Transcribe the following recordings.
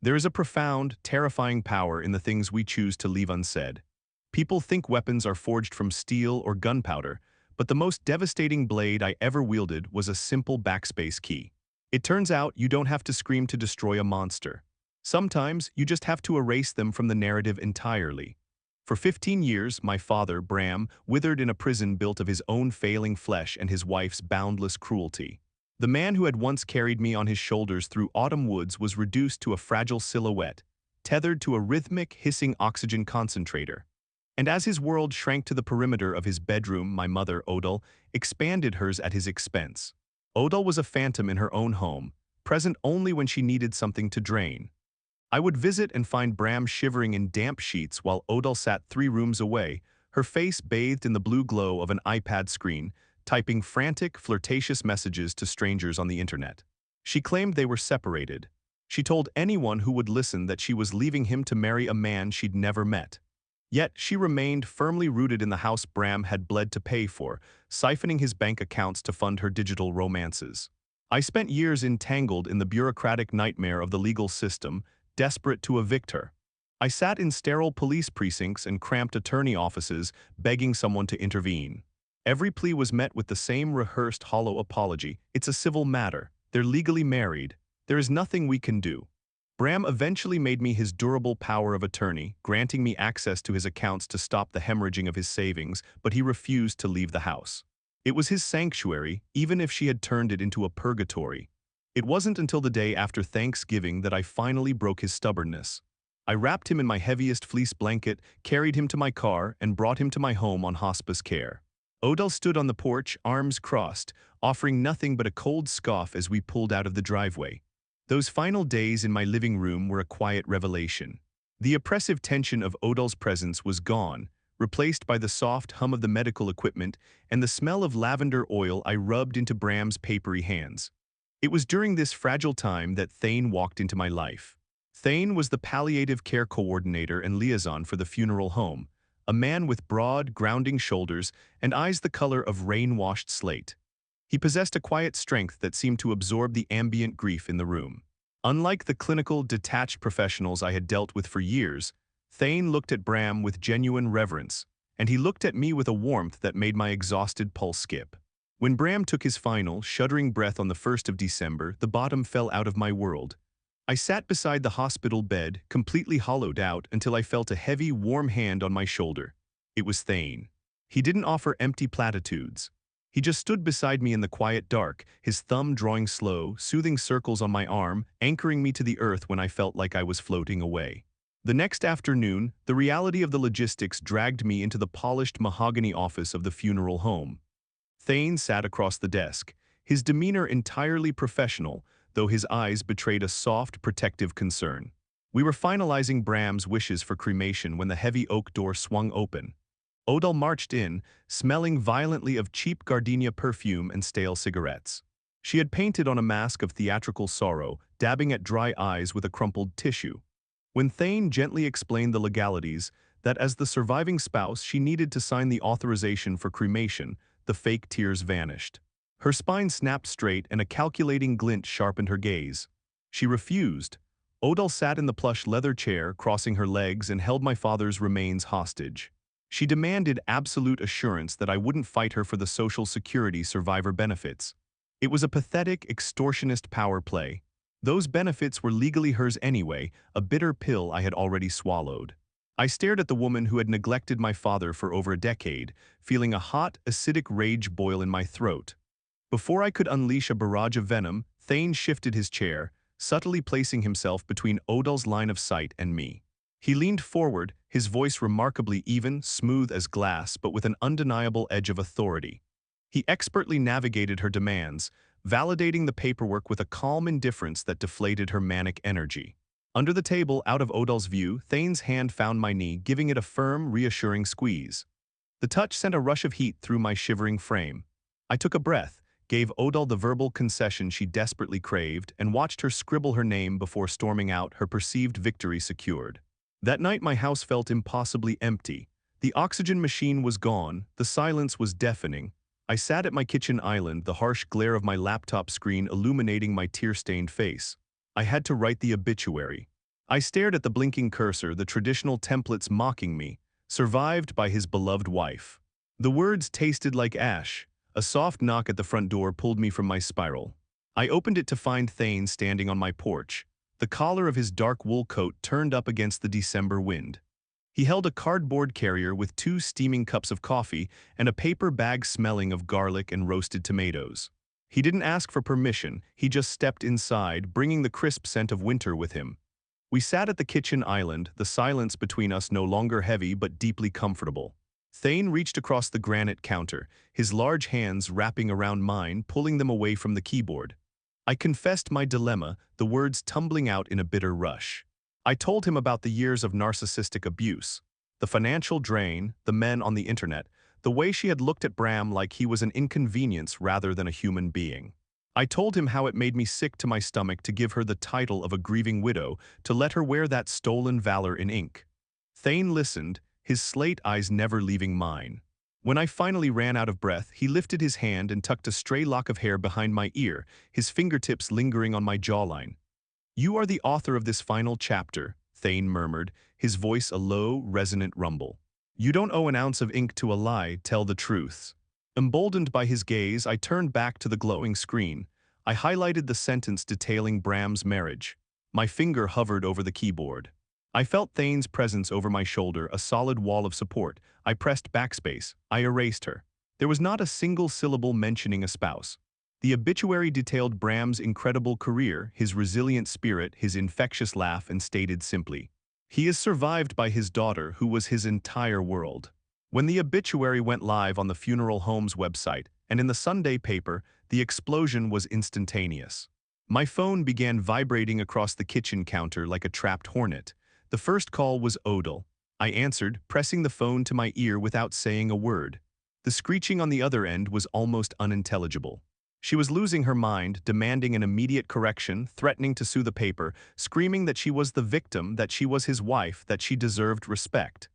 There is a profound, terrifying power in the things we choose to leave unsaid. People think weapons are forged from steel or gunpowder, but the most devastating blade I ever wielded was a simple backspace key. It turns out you don't have to scream to destroy a monster. Sometimes you just have to erase them from the narrative entirely. For 15 years, my father, Bram, withered in a prison built of his own failing flesh and his wife's boundless cruelty. The man who had once carried me on his shoulders through autumn woods was reduced to a fragile silhouette, tethered to a rhythmic, hissing oxygen concentrator. And as his world shrank to the perimeter of his bedroom, my mother, Odal, expanded hers at his expense. Odal was a phantom in her own home, present only when she needed something to drain. I would visit and find Bram shivering in damp sheets while Odal sat 3 rooms away, her face bathed in the blue glow of an iPad screen, typing frantic, flirtatious messages to strangers on the internet. She claimed they were separated. She told anyone who would listen that she was leaving him to marry a man she'd never met. Yet she remained firmly rooted in the house Bram had bled to pay for, siphoning his bank accounts to fund her digital romances. I spent years entangled in the bureaucratic nightmare of the legal system, desperate to evict her. I sat in sterile police precincts and cramped attorney offices, begging someone to intervene. Every plea was met with the same rehearsed hollow apology. It's a civil matter. They're legally married. There is nothing we can do. Bram eventually made me his durable power of attorney, granting me access to his accounts to stop the hemorrhaging of his savings, but he refused to leave the house. It was his sanctuary, even if she had turned it into a purgatory. It wasn't until the day after Thanksgiving that I finally broke his stubbornness. I wrapped him in my heaviest fleece blanket, carried him to my car, and brought him to my home on hospice care. Odal stood on the porch, arms crossed, offering nothing but a cold scoff as we pulled out of the driveway. Those final days in my living room were a quiet revelation. The oppressive tension of Odal's presence was gone, replaced by the soft hum of the medical equipment and the smell of lavender oil I rubbed into Bram's papery hands. It was during this fragile time that Thane walked into my life. Thane was the palliative care coordinator and liaison for the funeral home, a man with broad, grounding shoulders and eyes the color of rain-washed slate. He possessed a quiet strength that seemed to absorb the ambient grief in the room. Unlike the clinical, detached professionals I had dealt with for years, Thane looked at Bram with genuine reverence, and he looked at me with a warmth that made my exhausted pulse skip. When Bram took his final, shuddering breath on the 1st of December, the bottom fell out of my world. I sat beside the hospital bed, completely hollowed out, until I felt a heavy, warm hand on my shoulder. It was Thane. He didn't offer empty platitudes. He just stood beside me in the quiet dark, his thumb drawing slow, soothing circles on my arm, anchoring me to the earth when I felt like I was floating away. The next afternoon, the reality of the logistics dragged me into the polished mahogany office of the funeral home. Thane sat across the desk, his demeanor entirely professional, though his eyes betrayed a soft, protective concern. We were finalizing Bram's wishes for cremation when the heavy oak door swung open. Odal marched in, smelling violently of cheap gardenia perfume and stale cigarettes. She had painted on a mask of theatrical sorrow, dabbing at dry eyes with a crumpled tissue. When Thane gently explained the legalities, that as the surviving spouse she needed to sign the authorization for cremation, the fake tears vanished. Her spine snapped straight and a calculating glint sharpened her gaze. She refused. Odal sat in the plush leather chair, crossing her legs, and held my father's remains hostage. She demanded absolute assurance that I wouldn't fight her for the Social Security survivor benefits. It was a pathetic, extortionist power play. Those benefits were legally hers anyway, a bitter pill I had already swallowed. I stared at the woman who had neglected my father for over a decade, feeling a hot, acidic rage boil in my throat. Before I could unleash a barrage of venom, Thane shifted his chair, subtly placing himself between Odal's line of sight and me. He leaned forward, his voice remarkably even, smooth as glass, but with an undeniable edge of authority. He expertly navigated her demands, validating the paperwork with a calm indifference that deflated her manic energy. Under the table, out of Odal's view, Thane's hand found my knee, giving it a firm, reassuring squeeze. The touch sent a rush of heat through my shivering frame. I took a breath, gave Odal the verbal concession she desperately craved, and watched her scribble her name before storming out, her perceived victory secured. That night my house felt impossibly empty. The oxygen machine was gone, the silence was deafening. I sat at my kitchen island, the harsh glare of my laptop screen illuminating my tear-stained face. I had to write the obituary. I stared at the blinking cursor, the traditional templates mocking me, survived by his beloved wife. The words tasted like ash. A soft knock at the front door pulled me from my spiral. I opened it to find Thane standing on my porch, the collar of his dark wool coat turned up against the December wind. He held a cardboard carrier with 2 steaming cups of coffee and a paper bag smelling of garlic and roasted tomatoes. He didn't ask for permission, he just stepped inside, bringing the crisp scent of winter with him. We sat at the kitchen island, the silence between us no longer heavy but deeply comfortable. Thane reached across the granite counter, his large hands wrapping around mine, pulling them away from the keyboard. I confessed my dilemma, the words tumbling out in a bitter rush. I told him about the years of narcissistic abuse, the financial drain, the men on the internet, the way she had looked at Bram like he was an inconvenience rather than a human being. I told him how it made me sick to my stomach to give her the title of a grieving widow, to let her wear that stolen valor in ink. Thane listened, his slate eyes never leaving mine. When I finally ran out of breath, he lifted his hand and tucked a stray lock of hair behind my ear, his fingertips lingering on my jawline. "You are the author of this final chapter," Thane murmured, his voice a low, resonant rumble. "You don't owe an ounce of ink to a lie, tell the truth." Emboldened by his gaze, I turned back to the glowing screen. I highlighted the sentence detailing Bram's marriage. My finger hovered over the keyboard. I felt Thane's presence over my shoulder, a solid wall of support. I pressed backspace. I erased her. There was not a single syllable mentioning a spouse. The obituary detailed Bram's incredible career, his resilient spirit, his infectious laugh, and stated simply, "He is survived by his daughter, who was his entire world." When the obituary went live on the funeral home's website and in the Sunday paper, the explosion was instantaneous. My phone began vibrating across the kitchen counter like a trapped hornet. The first call was Odal. I answered, pressing the phone to my ear without saying a word. The screeching on the other end was almost unintelligible. She was losing her mind, demanding an immediate correction, threatening to sue the paper, screaming that she was the victim, that she was his wife, that she deserved respect.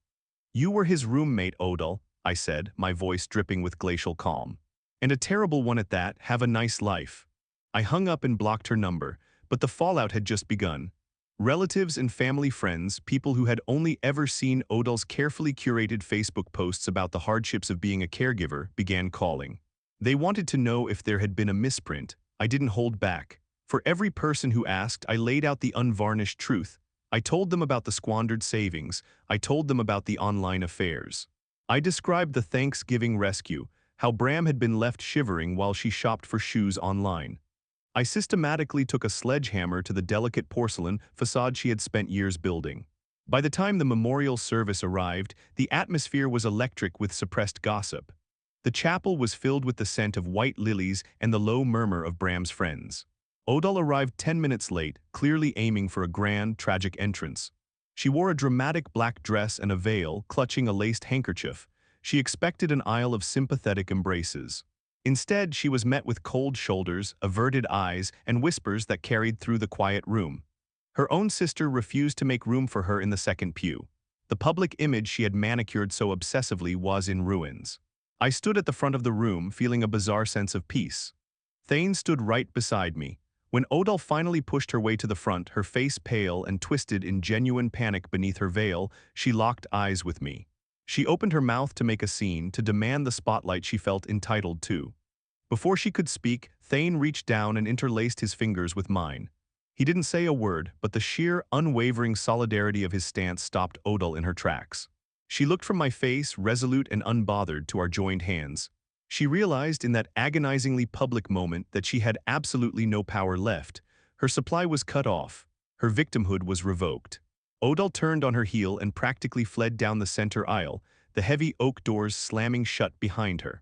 "You were his roommate, Odal," I said, my voice dripping with glacial calm. "And a terrible one at that. Have a nice life." I hung up and blocked her number, but the fallout had just begun. Relatives and family friends, people who had only ever seen Odal's carefully curated Facebook posts about the hardships of being a caregiver, began calling. They wanted to know if there had been a misprint. I didn't hold back. For every person who asked, I laid out the unvarnished truth. I told them about the squandered savings. I told them about the online affairs. I described the Thanksgiving rescue, how Bram had been left shivering while she shopped for shoes online. I systematically took a sledgehammer to the delicate porcelain facade she had spent years building. By the time the memorial service arrived, the atmosphere was electric with suppressed gossip. The chapel was filled with the scent of white lilies and the low murmur of Bram's friends. Odal arrived 10 minutes late, clearly aiming for a grand, tragic entrance. She wore a dramatic black dress and a veil, clutching a laced handkerchief. She expected an aisle of sympathetic embraces. Instead, she was met with cold shoulders, averted eyes, and whispers that carried through the quiet room. Her own sister refused to make room for her in the second pew. The public image she had manicured so obsessively was in ruins. I stood at the front of the room, feeling a bizarre sense of peace. Thane stood right beside me. When Odal finally pushed her way to the front, her face pale and twisted in genuine panic beneath her veil, she locked eyes with me. She opened her mouth to make a scene, to demand the spotlight she felt entitled to. Before she could speak, Thane reached down and interlaced his fingers with mine. He didn't say a word, but the sheer, unwavering solidarity of his stance stopped Odal in her tracks. She looked from my face, resolute and unbothered, to our joined hands. She realized in that agonizingly public moment that she had absolutely no power left. Her supply was cut off. Her victimhood was revoked. Odal turned on her heel and practically fled down the center aisle, the heavy oak doors slamming shut behind her.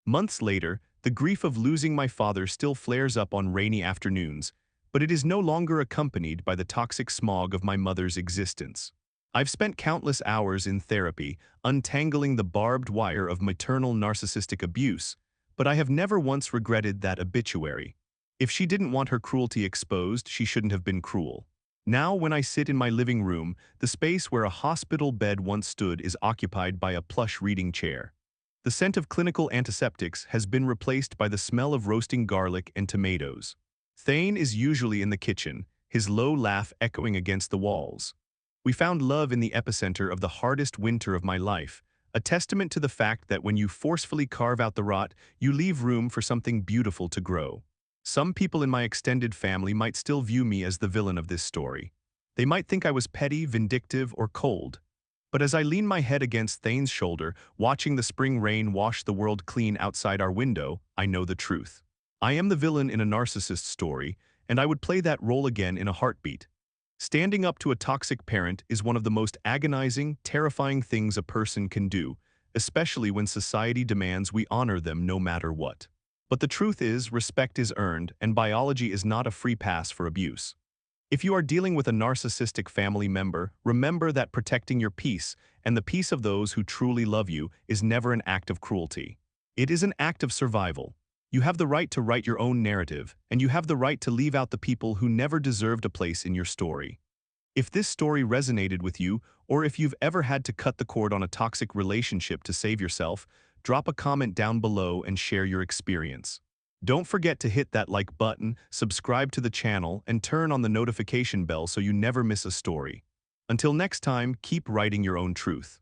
Months later, the grief of losing my father still flares up on rainy afternoons, but it is no longer accompanied by the toxic smog of my mother's existence. I've spent countless hours in therapy, untangling the barbed wire of maternal narcissistic abuse, but I have never once regretted that obituary. If she didn't want her cruelty exposed, she shouldn't have been cruel. Now, when I sit in my living room, the space where a hospital bed once stood is occupied by a plush reading chair. The scent of clinical antiseptics has been replaced by the smell of roasting garlic and tomatoes. Thane is usually in the kitchen, his low laugh echoing against the walls. We found love in the epicenter of the hardest winter of my life, a testament to the fact that when you forcefully carve out the rot, you leave room for something beautiful to grow. Some people in my extended family might still view me as the villain of this story. They might think I was petty, vindictive, or cold. But as I lean my head against Thane's shoulder, watching the spring rain wash the world clean outside our window, I know the truth. I am the villain in a narcissist story, and I would play that role again in a heartbeat. Standing up to a toxic parent is one of the most agonizing, terrifying things a person can do, especially when society demands we honor them no matter what. But the truth is, respect is earned, and biology is not a free pass for abuse. If you are dealing with a narcissistic family member, remember that protecting your peace and the peace of those who truly love you is never an act of cruelty. It is an act of survival. You have the right to write your own narrative, and you have the right to leave out the people who never deserved a place in your story. If this story resonated with you, or if you've ever had to cut the cord on a toxic relationship to save yourself, drop a comment down below and share your experience. Don't forget to hit that like button, subscribe to the channel, and turn on the notification bell so you never miss a story. Until next time, keep writing your own truth.